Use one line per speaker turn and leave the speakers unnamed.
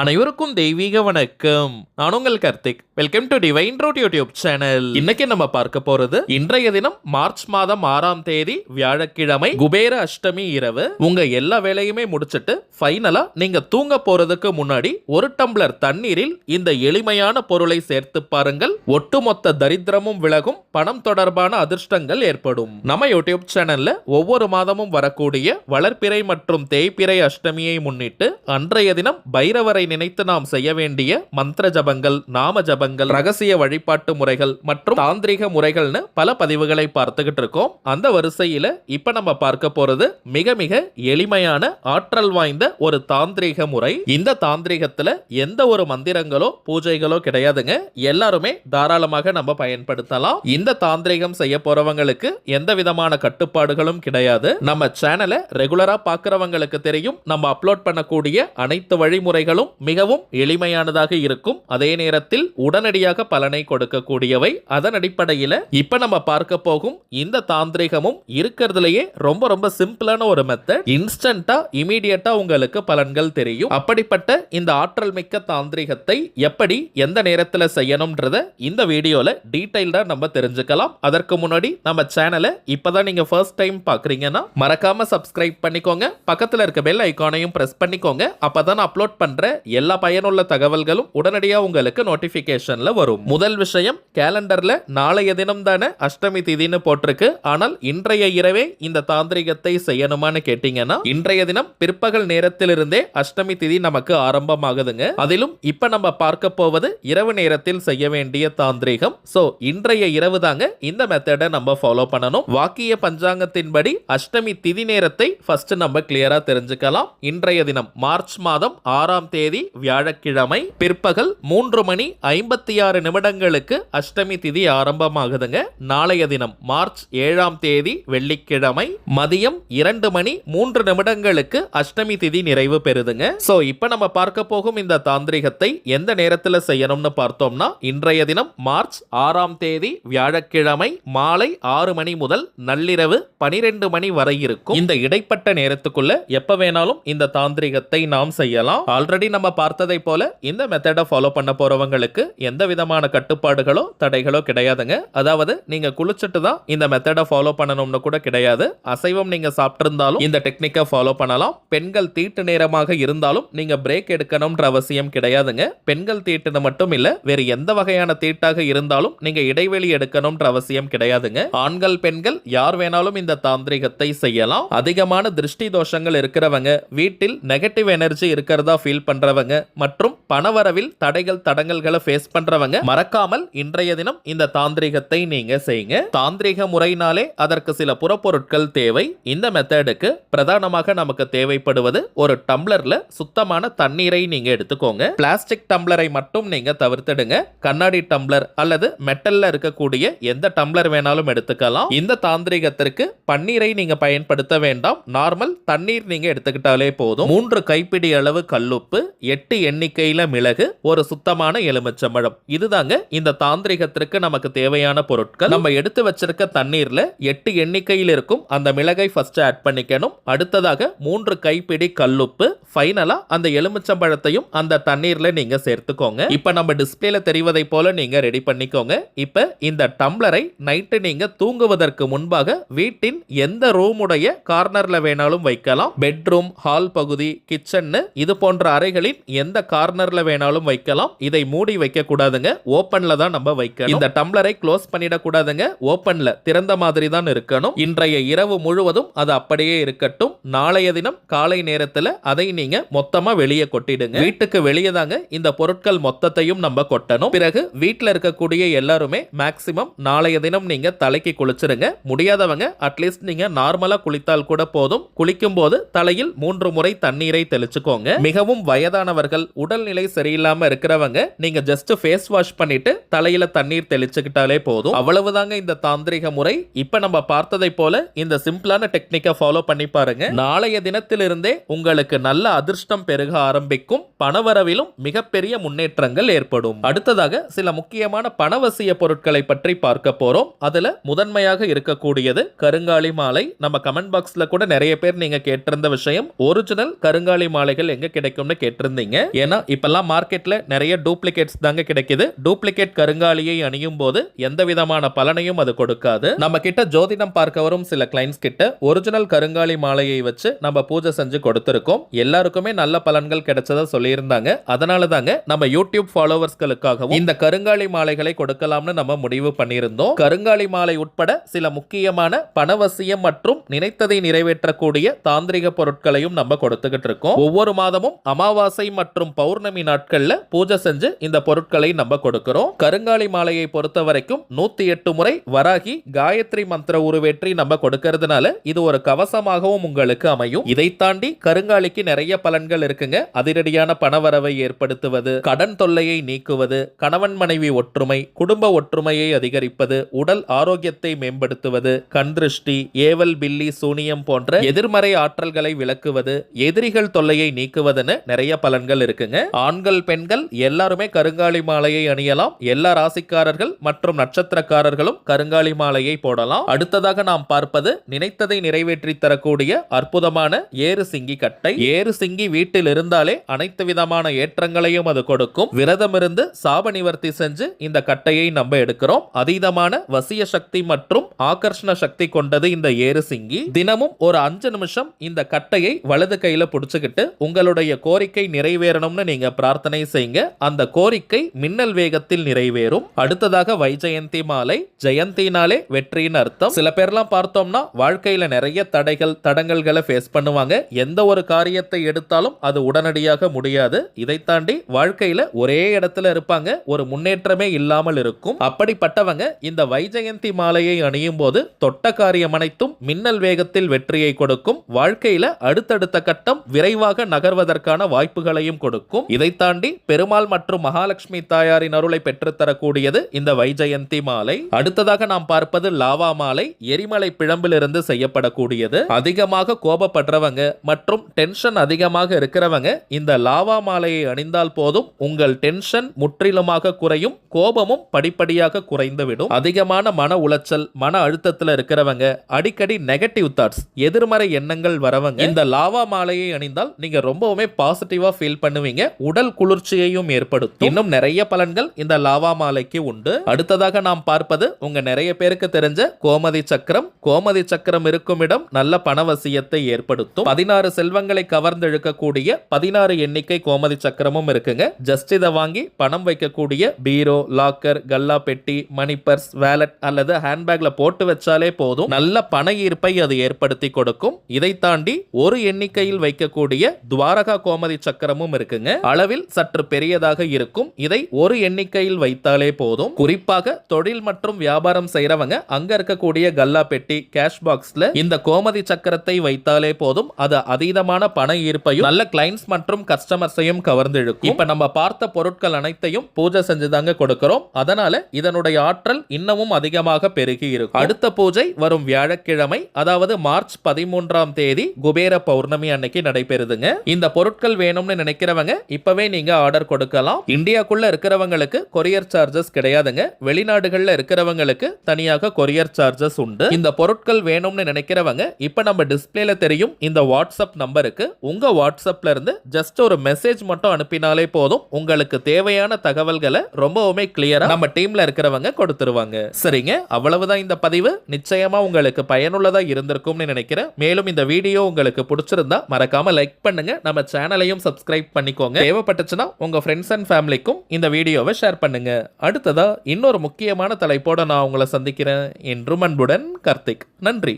அனைவருக்கும் தெய்வீக வணக்கம். நான் உங்கள் Karthik. Welcome to Divine Root YouTube channel. இன்னைக்கு நம்ம பார்க்க போறது இன்றைய தினம் மார்ச் மாதம் 6ஆம் தேதி வியாழக்கிழமை குபேர அஷ்டமி இரவு. உங்க எல்லா வேலையுமே முடிச்சிட்டு ஃபைனலா நீங்க தூங்க போறதுக்கு முன்னாடி ஒரு டம்ளர் தண்ணீரில் இந்த எளிமையான பொருளை சேர்த்து பாருங்கள். ஒட்டுமொத்த தரித்திரமும் விலகும், பணம் தொடர்பான அதிர்ஷ்டங்கள் ஏற்படும். நம்ம யூடியூப் சேனல்ல ஒவ்வொரு மாதமும் வரக்கூடிய வளர்ப்பிறை மற்றும் தேய்பிறை அஷ்டமியை முன்னிட்டு அன்றைய தினம் பைரவரை நினைத்து நாம் செய்ய வேண்டிய மந்திர ஜபங்கள், நாம ஜபங்கள், ரகசிய வழிபாட்டு முறைகள் மற்றும் தாந்திரிக முறைகள்னு பல பதிவுகளை பார்த்துக்கிட்டு இருக்கோம். அந்த வரிசையில இப்ப நம்ம பார்க்க போறது மிக மிக எளிமையான ஆற்றல் வாய்ந்த ஒரு தாந்திரிக முறை. இந்த தாந்திரிகத்துல எந்த ஒரு மந்திரங்களோ பூஜைகளோ கிடையாதுங்க. எல்லாருமே தாராளமாக நம்ம பயன்படுத்தலாம். இந்த தாந்திரிகம் செய்ய போறவங்களுக்கு எந்த விதமான கட்டுப்பாடுகளும் கிடையாது. நம்ம சேனலை ரெகுலரா பார்க்கிறவங்களுக்கு தெரியும், நம்ம அப்லோட் பண்ணக்கூடிய அனைத்து வழிமுறைகளும் மிகவும் எளிமையானதாக இருக்கும். அதே நேரத்தில் உடனடியாக பலனை கொடுக்கக்கூடியவை. அதன் அடிப்படையில் இப்ப நம்ம பார்க்க போகும் இந்த தாந்திரிகமும் இருக்கிறதுலயே ரொம்ப ரொம்ப சிம்பிளான ஒரு மெத்தட். இன்ஸ்டன்டா இமீடியட்டா உங்களுக்கு பலன்கள் தெரியும். அப்படிப்பட்ட இந்த ஆற்றல் மிக்க தாந்திரிகத்தை எப்படி எந்த நேரத்தில் செய்யணும்ன்றத இந்த வீடியோல டீடைல்டா நம்ம தெரிஞ்சுக்கலாம். அதற்கு முன்னாடி நம்ம சேனலை இப்பதான் நீங்க ஃபர்ஸ்ட் டைம் பாக்குறீங்கன்னா மறக்காம சப்ஸ்கிரைப் பண்ணிக்கோங்க. பக்கத்துல இருக்க பெல் ஐகானையும் பிரஸ் பண்ணிக்கோங்க. அப்பதான் அப்லோட் பண்ற எல்லா பயனுள்ள தகவல்களும் உடனடியாக உங்களுக்கு நோட்டிபிகேஷன்ல வரும். முதல் விஷயம், கேலண்டர்ல நாளைய தினம் தானே அஷ்டமி திதின்னு போட்டிருக்கு. ஆனால் இன்றைய இரவே இந்த தாந்திரிகத்தை செய்யணுமான்னு கேட்டீங்கன்னா இன்றைய தினம் பிற்பகல் நேரத்திலிருந்தே அஷ்டமி திதி நமக்கு ஆரம்பமாகுதுங்க. அதிலும் இப்ப நம்ம பார்க்க போவது இரவு நேரத்தில் செய்ய வேண்டிய தாந்திரிகம். சோ இன்றைய இரவு தாங்க இந்த மெத்தடை நம்ம ஃபாலோ பண்ணணும். வாக்கிய பஞ்சாங்கத்தின்படி அஷ்டமி திதி நேரத்தை ஃபர்ஸ்ட் நம்ம கிளியரா தெரிஞ்சுக்கலாம். இன்றைய தினம் மார்ச் மாதம் 6ஆம் தேதி வியாழக்கிழமை பிற்பகல் 3:56 அஷ்டமி திதி ஆரம்பமாகுதுங்க. நாளைய தினம் மார்ச் 7ஆம் தேதி வெள்ளிக்கிழமை மதியம் 2:03 அஷ்டமி திதி நிறைவு பெறுதுங்க. சோ இப்ப நம்ம பார்க்க போகும் இந்த தாந்திரிகத்தை எந்த நேரத்தில் செய்யணும்னு பார்த்தோம்னா இன்றைய தினம் மார்ச் 6ஆம் தேதி வியாழக்கிழமை மாலை 6 மணி முதல் நள்ளிரவு 12 மணி வரை இருக்கும். இந்த இடைப்பட்ட நேரத்துக்குள்ள எப்ப வேணாலும் இந்த தாந்திரிகத்தை நாம் செய்யலாம். ஆல்ரெடி நம்ம பார்த்ததை போல இந்த மெத்தடை ஃபாலோ பண்ண போறவங்களுக்கு எந்த விதமான கட்டுப்பாடுகளோ தடைகளோ கிடையாதுங்க. அதாவது நீங்க குளிச்சுட்டு தான் இந்த மெத்தடை ஃபாலோ பண்ணணும்னு கூட கிடையாது. அசைவம் நீங்க சாப்பிட்டிருந்தாலும் இந்த டெக்னிக்கை ஃபாலோ பண்ணலாம். பெண்கள் தீட்டு நேரமாக இருந்தாலும் நீங்க பிரேக் எடுக்கணும்ன்ற அவசியம் கிடையாதுங்க. பெண்கள் தீட்டுன்னு மட்டும் இல்ல, வேறு எந்த வகையான தீட்டாக இருந்தாலும் நீங்க இடைவெளி எடுக்கணும்ன்ற அவசியம் கிடையாதுங்க. ஆண்கள் பெண்கள் யார் வேணாலும் இந்த தாந்திரிகத்தை செய்யலாம். அதிகமான திருஷ்டி தோஷங்கள் இருக்கிறவங்க, வீட்டில் நெகட்டிவ் எனர்ஜி இருக்கிறதா ஃபீல் பண்றவங்க மற்றும் பணவரவில் தடைகள் தடங்கல்களை ஃபேஸ் பண்றவங்க மறக்காமல் இன்றைய தினம் இந்த தாந்திரிகத்தை நீங்க செய்யுங்க. தாந்திரிக முறையினாலே அதற்கு சில புறப்பொருட்கள் தேவை. இந்த மெத்தடுக்கு பிரதானமாக நமக்கு தேவைப்படுவது ஒரு டம்ளர்ல சுத்தமான தண்ணீரை நீங்க எடுத்துக்கோங்க. பிளாஸ்டிக் டம்ளரை மட்டும் நீங்க தவிர்த்திடுங்க. கண்ணாடி டம்ளர் அல்லது மெட்டல்ல இருக்கக்கூடிய எந்த டம்ளர் வேணாலும் எடுத்துக்கலாம். இந்த தாந்திரிகத்திற்கு பன்னீரை நீங்க பயன்படுத்த வேண்டாம். நார்மல் தண்ணீர் நீங்க எடுத்துக்கிட்டாலே போதும். 3 கைப்பிடி அளவு கல்லுப்பு, 8 எண்ணிக்கையில மிளகு, ஒரு சுத்தமான எலுமிச்சம்பழம். இதுதாங்க இந்த தாந்திரிகத்திற்கு நமக்கு தேவையான பொருட்கள். நம்ம எடுத்து வச்சிருக்க தண்ணீர்ல 8 எண்ணிக்கையில் இருக்கும் அந்த மிளகை ஃபர்ஸ்ட் ஆட் பண்ணிக்கணும். அடுத்ததாக 3 கைப்பிடி கல்லுப்பு, ஃபைனலா அந்த எலுமிச்சம்பழத்தையும் அந்த தண்ணீர்ல நீங்க சேர்த்துக்கோங்க. இப்ப நம்ம டிஸ்பிளேல தெரிவதை போல நீங்க ரெடி பண்ணிக்கோங்க. இப்ப இந்த டம்ளரை நைட்டு நீங்க தூங்குவதற்கு முன்பாக வீட்டின் எந்த ரூமுடைய கார்னர்ல வேணாலும் வைக்கலாம். பெட்ரூம், ஹால் பகுதி, கிச்சன், இது போன்ற அறைகளின் எந்த கார்னர்ல வேணாலும் வைக்கலாம். இதை மூடி வைக்க கூடாதுங்க. ஓபன்ல தான் நம்ம வைக்கணும். இந்த டம்ளரை க்ளோஸ் பண்ணிட கூடாதுங்க. ஓபன்ல திறந்த மாதிரி தான் இருக்கணும். இன்றைய இரவு முழுவதும் அது அப்படியே இருக்கட்டும். நாளைய தினம் காலை நேரத்துல அதை நீங்க மொத்தமா வெளியே கொட்டிடுங்க. வீட்டுக்கு வெளியே தாங்க இந்த பொருட்கள் மொத்தத்தையும் நம்ம கொட்டணும். பிறகு வீட்டுல இருக்கக்கூடிய எல்லாருமே மேக்சிமம் நாளைய தினம் நீங்க தலைக்கு குளிச்சிருங்க. முடியாதவங்க அட்லீஸ்ட் நீங்க நார்மலா குளித்தால் கூட போதும். குளிக்கும் போது தலையில் 3 முறை தண்ணீரை தெளிச்சுக்கோங்க. மிகவும் வயதானவர்கள், உடல்நிலை சரியில்லாம இருக்கிறவங்க நீங்க ஜஸ்ட் ஃபேஸ் வாஷ் பண்ணிட்டு தலையில தண்ணீர் தெளிச்சுக்கிட்டாலே போதும். அவ்வளவுதாங்க இந்த தாந்திரிக முறை. இப்ப நம்ம பார்த்ததை போல இந்த சிம்பிளான டெக்னிக்கை ஃபாலோ பண்ணி பாருங்க. நாளைய தினத்திலிருந்தே உங்களுக்கு நல்ல அதிர்ஷ்டம் பெருக ஆரம்பிக்கும். பணவரவிலும் மிகப்பெரிய முன்னேற்றங்கள் ஏற்படும். அடுத்ததாக சில முக்கியமான பணவசிய பொருட்களை பற்றி பார்க்க போறோம். அதுல முதன்மையாக இருக்கக்கூடியது கருங்காலி மாலை. நம்ம கமெண்ட் பாக்ஸ்ல கூட நிறைய பேர் நீங்க கேட்டிருந்த விஷயம், ஒரிஜினல் கருங்காலி மாலைகள் எங்க கிடைக்கும்னு கேட்டிருந்தீங்க. இருந்தீங்க. ஏன்னா இப்பெல்லாம் மார்க்கெட்ல நிறைய டூப்ளிகேட்ஸ் தாங்க கிடைக்குது. டூப்ளிகேட் கருங்காலியை அணியும் போது எந்த விதமான பலனையும் அது கொடுக்காது. நம்ம கிட்ட ஜோதிடம் பார்க்க வரும் சில கிளைண்ட்ஸ் கிட்ட ஒரிஜினல் கருங்காலி மாலையை வச்சு நம்ம பூஜை செஞ்சு கொடுத்திருக்கோம். எல்லாருக்குமே நல்ல பலன்கள் கிடைச்சதா சொல்லியிருந்தாங்க. அதனால தாங்க நம்ம யூடியூப் ஃபாலோவர்ஸ்களுக்காகவும் இந்த கருங்காலி மாலைகளை கொடுக்கலாம்னு நம்ம முடிவு பண்ணியிருந்தோம். கருங்காலி மாலை உட்பட சில முக்கியமான பணவசியம் மற்றும் நினைத்ததை நிறைவேற்றக்கூடிய தாந்திரிக பொருட்களையும் நம்ம கொடுத்துக்கிட்டு இருக்கோம். ஒவ்வொரு மாதமும் அமாவாசை மற்றும் பௌர்ணமி நாட்கள்ல பூஜை செஞ்சு இந்த பொருட்களை நம்ம கொடுக்கிறோம். கருங்காலி மாலையை பொறுத்த வரைக்கும் 108 முறை வராகி காயத்ரி மந்திர உருவேற்றி நம்ம கொடுக்கிறதுனால இது ஒரு கவசமாகவும் உங்களுக்கு அமையும். இதை தாண்டி கருங்காலிக்கு நிறைய பலன்கள் இருக்குங்க. அதிரடியான பணவரவை ஏற்படுத்துவது, கடன் தொல்லையை நீக்குவது, கணவன் மனைவி ஒற்றுமை, குடும்ப ஒற்றுமையை அதிகரிப்பது, உடல் ஆரோக்கியத்தை மேம்படுத்துவது, கண் திருஷ்டி, ஏவல் பில்லி சூனியம் போன்ற எதிர்மறை ஆற்றல்களை விளக்குவது, எதிரிகள் தொல்லையை நீக்குவதுன்னு நிறைய பலன்கள் இருக்குங்க. ஆண்கள் பெண்கள் எல்லாருமே கருங்காலி மாலையை அணியலாம். எல்லா ராசிக்காரர்கள் மற்றும் நட்சத்திரக்காரர்களும் கருங்காலி மாலையை போடலாம். அடுத்ததாக நாம் பார்ப்பது நினைத்ததை நிறைவேற்றி தரக்கூடிய அற்புதமான ஏறு சிங்கி கட்டை. ஏறு சிங்கி வீட்டில் இருந்தாலே அனைத்து விதமான ஏற்றங்களையும் அது கொடுக்கும். விரதம் இருந்து சாப நிவர்த்தி செஞ்சு இந்த கட்டையை நம்ம எடுக்கிறோம். அதீதமான வசிய சக்தி மற்றும் ஆகர்ஷண சக்தி கொண்டது இந்த ஏறு சிங்கி. தினமும் ஒரு 5 நிமிஷம் இந்த கட்டையை வலது கையில புடிச்சுக்கிட்டு உங்களுடைய கோரிக்கை நிறைவேறணும்னு நீங்க பிரார்த்தனை செய்யுங்க. அந்த கோரிக்கை மின்னல் வேகத்தில் நிறைவேறும். அடுத்ததாக வைஜெயந்தி மாலை. ஜெயந்தினாலே வெற்றியின் அர்த்தம். சில பேர்லாம் பார்த்தோம்னா வாழ்க்கையில நிறைய தடங்கல்களை ஃபேஸ் பண்ணுவாங்க. எந்த ஒரு காரியத்தை எடுத்தாலும் அது உடனடியாக முடியாது. இதை தாண்டி வாழ்க்கையில ஒரே இடத்துல இருப்பாங்க, ஒரு முன்னேற்றமே இல்லாமல் இருக்கும். அப்படிப்பட்டவங்க இந்த வைஜெயந்தி மாலையை அணியும் போது தொட்ட காரியம் அனைத்தும் மின்னல் வேகத்தில் வெற்றியை கொடுக்கும். வாழ்க்கையில அடுத்தடுத்த கட்டம் விரைவாக நகர்வதற்கான வாய்ப்புகளையும் கொடுக்கும். இதை தாண்டி பெருமாள் மற்றும் மகாலட்சுமி தாயாரின் அருளை பெற்றுத்தரக்கூடியது இந்த வைஜெயந்தி மாலை. அடுத்ததாக நாம் பார்ப்பது லாவா மாலை. எரிமலை பிழம்பிலிருந்து செய்யப்படக்கூடியது. அதிகமாக கோபப்படுறவங்க மற்றும் டென்ஷன் அதிகமாக இருக்கிறவங்க இந்த லாவா மாலையை அணிந்தால் போதும், உங்கள் டென்ஷன் முற்றிலுமாக குறையும், கோபமும் படிப்படியாக குறைந்துவிடும். அதிகமான மன உளைச்சல், மன அழுத்தத்தில் இருக்கிறவங்க, அடிக்கடி நெகட்டிவ் தாட்ஸ், எதிர்மறை எண்ணங்கள் வரவங்க இந்த லாவா மாலையை அணிந்தால் நீங்க ரொம்பவுமே பாசிட்டிவா ஃபீல் பண்ணுவீங்க. உடல் குளிர்ச்சியையும் ஏற்படுத்தும். இன்னும் நிறைய பலன்கள் இந்த லாவா மாலைக்கு உண்டு. அடுத்ததாக நாம் பார்ப்பது உங்க நிறைய பேருக்கு தெரிஞ்ச கோமதி சக்கரம். கோமதி சக்கரம் இருக்கும் இடம் நல்ல பணவசியத்தை ஏற்படுத்தும். 16 செல்வங்களை கவர்ந்து இழுக்கக்கூடிய 16 எண்ணிக்கை கோமதி சக்கரமும் இருக்குங்க. ஜஸ்ட் இதை வாங்கி பணம் வைக்கக்கூடிய பீரோ, லாக்கர், கல்லா பெட்டி, மணி பர்ஸ், வேலட் அல்லது ஹேண்ட்பேக்ல போட்டு வச்சாலே போதும், நல்ல பண ஈர்ப்பை அது ஏற்படுத்தி கொடுக்கும். இதை தாண்டி ஒரு எண்ணிக்கையில் வைக்கக்கூடிய துவாரகா கோமதி சக்கரமும் இருக்குங்க. அளவில் சற்று பெரியதாக இருக்கும். இதை ஒரு எண்ணிக்கையில் வைத்தாலே போதும். குறிப்பாக தொழில் மற்றும் வியாபாரம் செய்யறவங்க அங்க இருக்கக்கூடிய கல்லா பெட்டி, கேஷ் பாக்ஸ்ல இந்த கோமதி சக்கரத்தை வைத்தாலே போதும், அது அதீதமான பண ஈர்ப்பையும் நல்ல கிளைண்ட்ஸ் மற்றும் கஸ்டமர்ஸையும் கவர்ந்து இழுக்கும். இப்ப நம்ம பார்த்த பொருட்கள் அனைத்தையும் பூஜை செஞ்சுதாங்க கொடுக்கிறோம். அதனால இதனுடைய ஆற்றல் இன்னமும் அதிகமாக பெருகி இருக்கும். அடுத்த பூஜை வரும் வியாழக்கிழமை, அதாவது மார்ச் 13ஆம் தேதி குபேர பௌர்ணமி அன்னைக்கு நடைபெறுதுங்க. இந்த பொருட்கள் வேணும்னு நினைக்கிறவங்க இப்பவே நீங்க ஆர்டர் கொடுக்கலாம். இந்தியாக்குள்ள இருக்கிறவங்களுக்கு கொரியர் சார்ஜஸ் கிடையாதுங்க. வெளிநாடுகள்ல இருக்கிறவங்களுக்கு தனியாக கொரியர் சார்ஜஸ் உண்டு. இந்த பொருட்கள் வேணும்னு நினைக்கிறவங்க இப்ப நம்ம டிஸ்பிளேல தெரியும் இந்த வாட்ஸ்அப் நம்பருக்கு உங்க வாட்ஸ்அப்ல இருந்து ஜஸ்ட் ஒரு மெசேஜ் மட்டும் அனுப்பினாலே போதும், உங்களுக்கு தேவையான தகவல்களை ரொம்பவுமே கிளியரா நம்ம டீம்ல இருக்கிறவங்க கொடுத்துருவாங்க. சரிங்க, அவ்வளவுதான் இந்த பதிவு. நிச்சயமா உங்களுக்கு பயனுள்ளதா இருந்திருக்கும்னு நினைக்கிறேன். மேலும் இந்த வீடியோ உங்களுக்கு பிடிச்சிருந்தா மறக்காம லைக் பண்ணுங்க. நம்ம சேனலையும் சப்ஸ்கிரைப் பண்ணிக்கோங்க. தேவைப்பட்டுச்சுன்னா உங்க ஃப்ரெண்ட்ஸ் அண்ட் ஃபேமிலிக்கும் இந்த வீடியோவை ஷேர் பண்ணுங்க. அடுத்ததா இன்னொரு முக்கியமான தலைப்போட நான் உங்களை சந்திக்கிறேன். என்றும் அன்புடன் கார்த்திக். நன்றி.